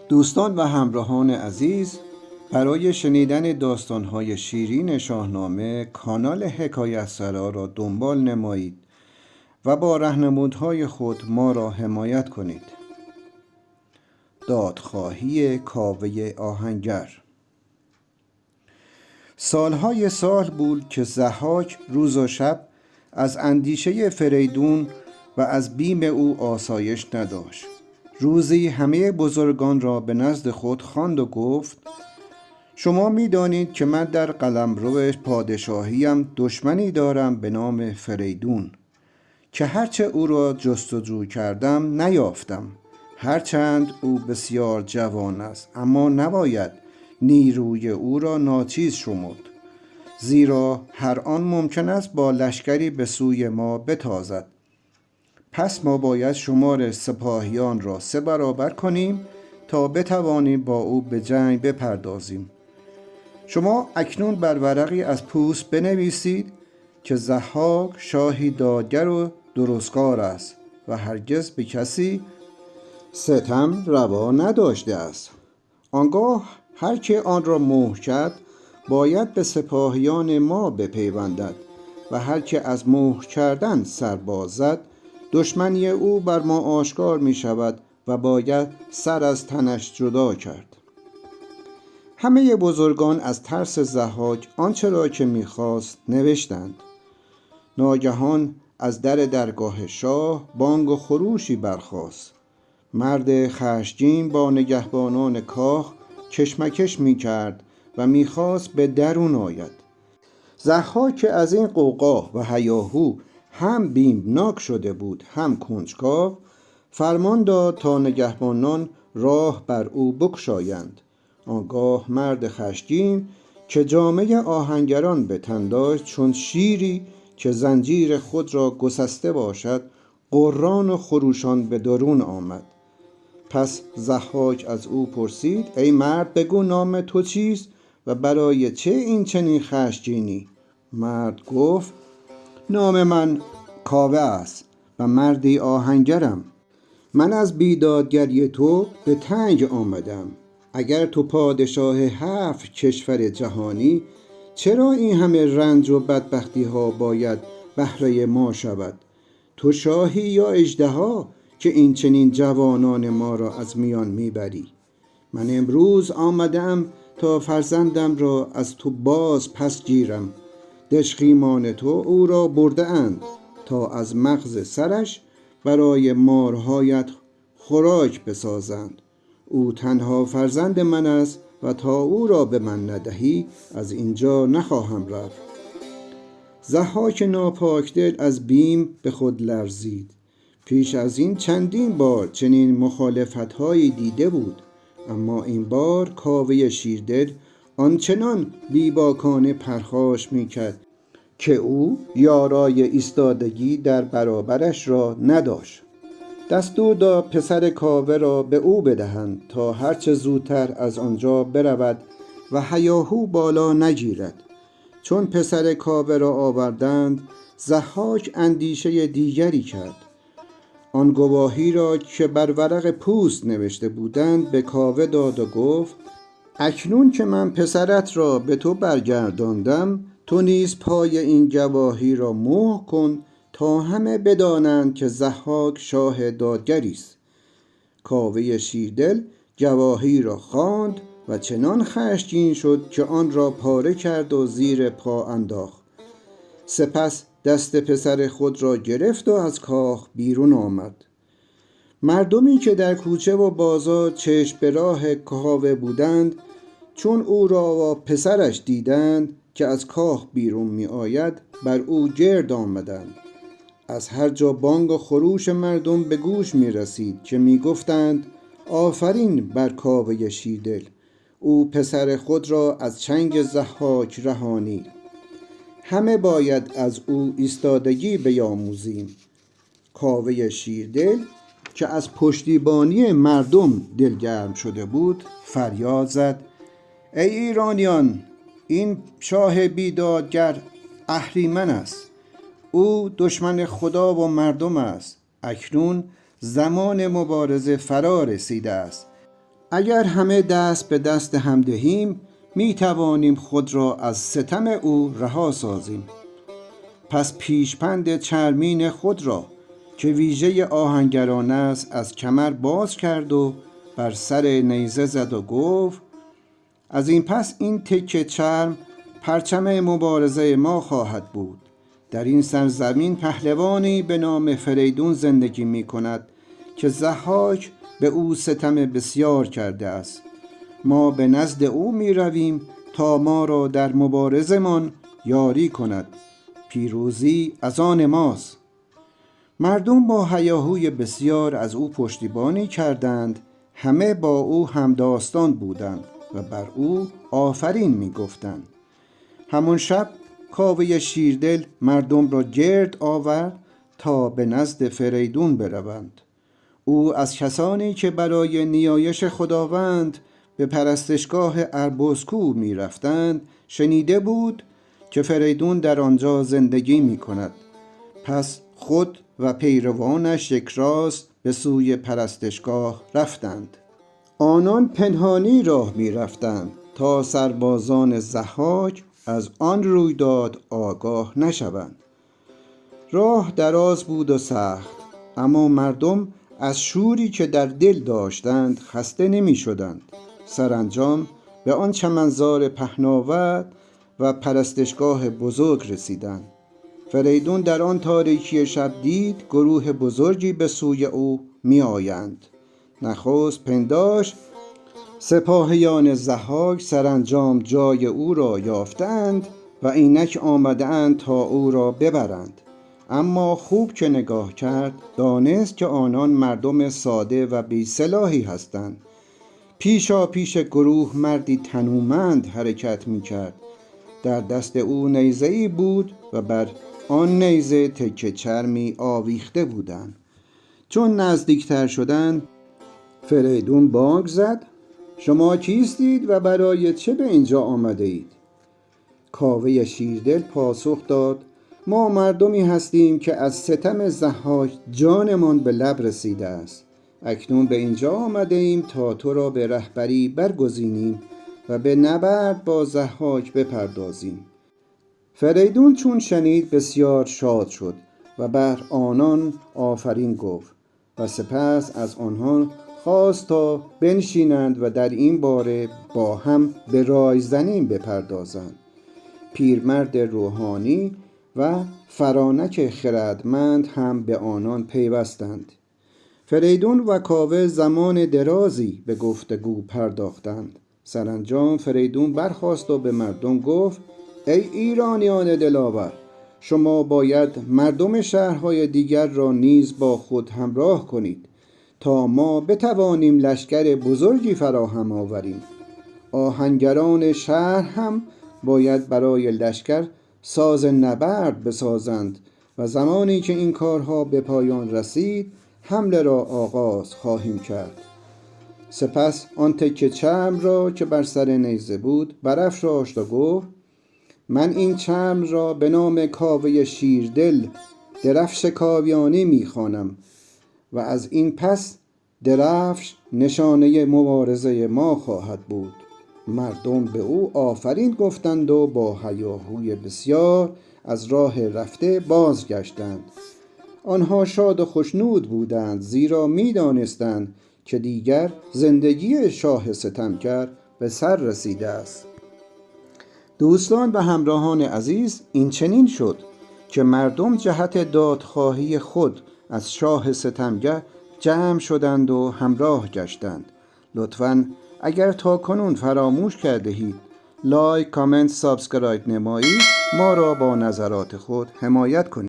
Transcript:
دوستان و همراهان عزیز، برای شنیدن داستان‌های شیرین شاهنامه کانال حکایت سرا را دنبال نمایید و با راهنمودهای خود ما را حمایت کنید. دادخواهی کاوه آهنگر. سالهای سال بود که ضحاک روز و شب از اندیشه فریدون و از بیم او آسایش نداشت. روزی همه بزرگان را به نزد خود خواند و گفت: شما می دانید که من در قلمرو پادشاهیم دشمنی دارم به نام فریدون که هرچه او را جستجو کردم نیافتم. هرچند او بسیار جوان است، اما نباید نیروی او را ناچیز شمرد، زیرا هر آن ممکن است با لشکری به سوی ما بتازد. پس ما باید شمار سپاهیان را 3 برابر کنیم تا بتوانیم با او به جنگ بپردازیم. شما اکنون بر ورقی از پوست بنویسید که ضحاک شاهی دادگر و درستکار است و هرگز به کسی ستم روا نداشته است. آنگاه هر که آن را مهر کرد باید به سپاهیان ما بپیوندد و هر که از مهر کردن سر باز زد دشمنی او بر ما آشکار می شود و باید سر از تنش جدا کرد. همه بزرگان از ترس ضحاک آنچه را که می خواست نوشتند. ناگهان از درگاه شاه بانگ و خروشی برخاست. مرد خشمگین با نگهبانان کاخ کشمکش می کرد و می خواست به درون آید. ضحاک که از این غوغا و هیاهو هم بیمناک شده بود هم کنجکاو، فرمان داد تا نگهبانان راه بر او بگشایند. آنگاه مرد خشمگین که جامه آهنگران به تن داشت چون شیری که زنجیر خود را گسسته باشد غران و خروشان به درون آمد. پس ضحاک از او پرسید: ای مرد، بگو نام تو چیست و برای چه این چنین خشمگینی؟ مرد گفت: نام من کاوه است و مردی آهنگرم. من از بیدادگری تو به تنگ آمدم. اگر تو پادشاه 7 کشور جهانی، چرا این همه رنج و بدبختی ها باید بهره ما شود؟ تو شاهی یا اژدها که این چنین جوانان ما را از میان میبری؟ من امروز آمدم تا فرزندم را از تو باز پس گیرم. دژخیمان تو او را برده اند تا از مغز سرش برای مارهایت خوراک بسازند. او تنها فرزند من است و تا او را به من ندهی از اینجا نخواهم رفت. ضحاک ناپاکدل از بیم به خود لرزید. پیش از این چندین بار چنین مخالفت‌هایی دیده بود، اما این بار کاوه شیردل آنچنان بیباکانه پرخاش میکرد که او یارای ایستادگی در برابرش را نداشت. دستور داد پسر کاوه را به او بدهند تا هرچه زودتر از آنجا برود و هیاهو بالا نگیرد. چون پسر کاوه را آوردند، ضحاک اندیشه دیگری کرد. آن گواهی را که بر ورق پوست نوشته بودند به کاوه داد و گفت: اکنون که من پسرت را به تو برگرداندم، تو نیز پای این گواهی را مهر کن تا همه بدانند که ضحاک شاه دادگری است. کاوه شیردل گواهی را خواند و چنان خشمگین شد که آن را پاره کرد و زیر پا انداخت. سپس دست پسر خود را گرفت و از کاخ بیرون آمد. مردمی که در کوچه و بازار چشم به راه کاوه بودند، چون او را و پسرش دیدند که از کاخ بیرون می آید، بر او گرد آمدند. از هر جا بانگ و خروش مردم به گوش می رسید که می گفتند: آفرین بر کاوه شیردل، او پسر خود را از چنگ ضحاک رهانید. همه باید از او ایستادگی بیاموزیم. کاوه شیردل که از پشتیبانی مردم دلگرم شده بود فریاد زد: ای ایرانیان، این شاه بیدادگر اهریمن است. او دشمن خدا و مردم است. اکنون زمان مبارزه فرا رسیده است. اگر همه دست به دست هم دهیم می توانیم خود را از ستم او رها سازیم. پس پیشپند چرمین خود را که ویژه آهنگران است از کمر باز کرد و بر سر نیزه زد و گفت: از این پس این تکه چرم پرچم مبارزه ما خواهد بود. در این سرزمین پهلوانی به نام فریدون زندگی می کند که ضحاک به او ستم بسیار کرده است. ما به نزد او می رویم تا ما را در مبارزمان یاری کند. پیروزی از آن ماست. مردم با هیاهوی بسیار از او پشتیبانی کردند. همه با او همداستان بودند و بر او آفرین می گفتند. همون شب کاوه شیردل مردم را گرد آورد تا به نزد فریدون بروند. او از کسانی که برای نیایش خداوند به پرستشگاه اربوزکو می رفتند شنیده بود که فریدون در آنجا زندگی می کند. پس خود و پیروانش یک راست به سوی پرستشگاه رفتند. آنان پنهانی راه می رفتند تا سربازان ضحاک از آن رویداد آگاه نشوند. راه دراز بود و سخت، اما مردم از شوری که در دل داشتند خسته نمی شدند. سرانجام به آن چمنزار پهناور و پرستشگاه بزرگ رسیدند. فریدون در آن تاریکی شب دید گروه بزرگی به سوی او می آیند. نخست پنداشت سپاهیان ضحاک سرانجام جای او را یافتند و اینک آمدند تا او را ببرند. اما خوب که نگاه کرد دانست که آنان مردم ساده و بی سلاحی هستند. پیشا پیش گروه مردی تنومند حرکت می کرد. در دست او نیزه‌ای بود و بر آن نیزه تکه چرمی آویخته بودند. چون نزدیکتر شدند فریدون بانگ زد: شما کیستید و برای چه به اینجا آمده اید؟ کاوه شیردل پاسخ داد: ما مردمی هستیم که از ستم ضحاک جانمان به لب رسیده است. اکنون به اینجا آمده ایم تا تو را به رهبری برگزینیم و به نبرد با ضحاک بپردازیم. فریدون چون شنید بسیار شاد شد و بر آنان آفرین گفت و سپس از آنها خواست تا بنشینند و در این باره با هم به رایزنی بپردازند. پیرمرد روحانی و فرانک خردمند هم به آنان پیوستند. فریدون و کاوه زمان درازی به گفتگو پرداختند. سرانجام فریدون برخاست و به مردم گفت: ای ایرانیان دلاور، شما باید مردم شهرهای دیگر را نیز با خود همراه کنید تا ما بتوانیم لشکر بزرگی فراهم آوریم. آهنگران شهر هم باید برای لشکر ساز نبرد بسازند و زمانی که این کارها به پایان رسید حمله را آغاز خواهیم کرد. سپس آن تکه چرم را که بر سر نیزه بود برافراشت و گفت: من این چرم را به نام کاوه شیردل درفش کاویانی می‌خوانم و از این پس درفش نشانه مبارزه ما خواهد بود. مردم به او آفرین گفتند و با هیاهوی بسیار از راه رفته بازگشتند. آنها شاد و خوشنود بودند، زیرا می‌دانستند که دیگر زندگی شاه ستمگر به سر رسیده است. دوستان و همراهان عزیز، این چنین شد که مردم جهت دادخواهی خود از شاه ستمگر جمع شدند و همراه گشتند. لطفاً اگر تا کنون فراموش کرده اید لایک، کامنت، سابسکرایب نمایید، ما را با نظرات خود حمایت کنید.